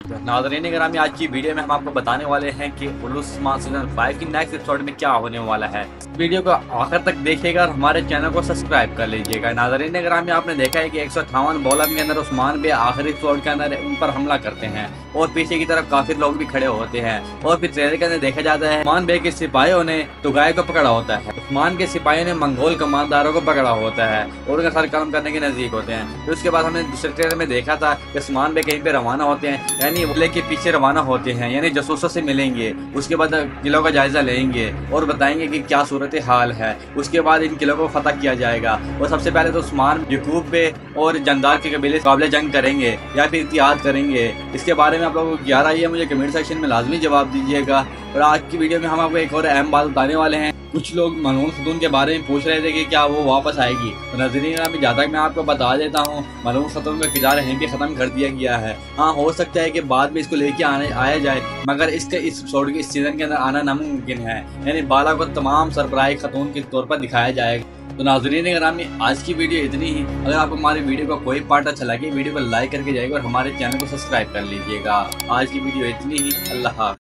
नाज़रीन ग्रामी, आज की वीडियो में हम आपको बताने वाले हैं कि उलुस्मा सीजन 5 की नेक्स्ट एपिसोड में क्या होने वाला है। वीडियो को आखिर तक देखिएगा और हमारे चैनल को सब्सक्राइब कर लीजिएगा। नाज़रीन ग्रामी, आपने देखा है कि 158 बॉलर के अंदर उस्मान बे आखिरी एपिसोड के अंदर उन पर हमला करते हैं और पीछे की तरफ काफी लोग भी खड़े होते हैं और फिर ट्रेलर के अंदर देखा जाता है उस्मान बे के सिपाहियों ने तुगाई को पकड़ा होता है। उस्मान के सिपाहियों ने मंगोल कमांडरों को पकड़ा होता है और उनका सर कलम करने के नजदीक होते हैं। फिर उसके बाद हमने दूसरे ट्रेलर में देखा था कि उस्मान बे कहीं पे रवाना होते हैं, यानी किले के पीछे रवाना होते हैं, यानी जासूसों से मिलेंगे। उसके बाद किलों का जायजा लेंगे और बताएंगे कि क्या सूरत हाल है। उसके बाद इन किलों को फतह किया जाएगा और सबसे पहले तो उस्मान यकूब बे और जंदार के कबीले मुकाबले जंग करेंगे या फिर इत्तेहाद करेंगे। इसके बारे में आप लोगों को क्या राय है, मुझे कमेंट सेक्शन में लाजमी जवाब दीजिएगा। और आज की वीडियो में हम आपको एक और अहम बात बताने वाले हैं। कुछ लोग मलून खतून के बारे में पूछ रहे थे कि क्या वो वापस आएगी, तो नजरीन में जहाँ तक मैं आपको बता देता हूँ, मलून खतून का किरदार यहीं पे खत्म कर दिया गया है। हाँ, हो सकता है कि बाद में इसको लेके आया जाए, मगर इसके इस एपिसोड के इस सीजन के अंदर आना नामुमकिन है। यानी बाला को तमाम सरबराही खतून के तौर पर दिखाया जाएगा। तो नाज़रीन ग्रामी, आज की वीडियो इतनी ही। अगर आपको हमारी वीडियो का कोई पार्ट अच्छा लगे, वीडियो को लाइक करके जाइएगा और हमारे चैनल को सब्सक्राइब कर लीजिएगा। आज की वीडियो इतनी ही। अल्लाह हाफ़िज़।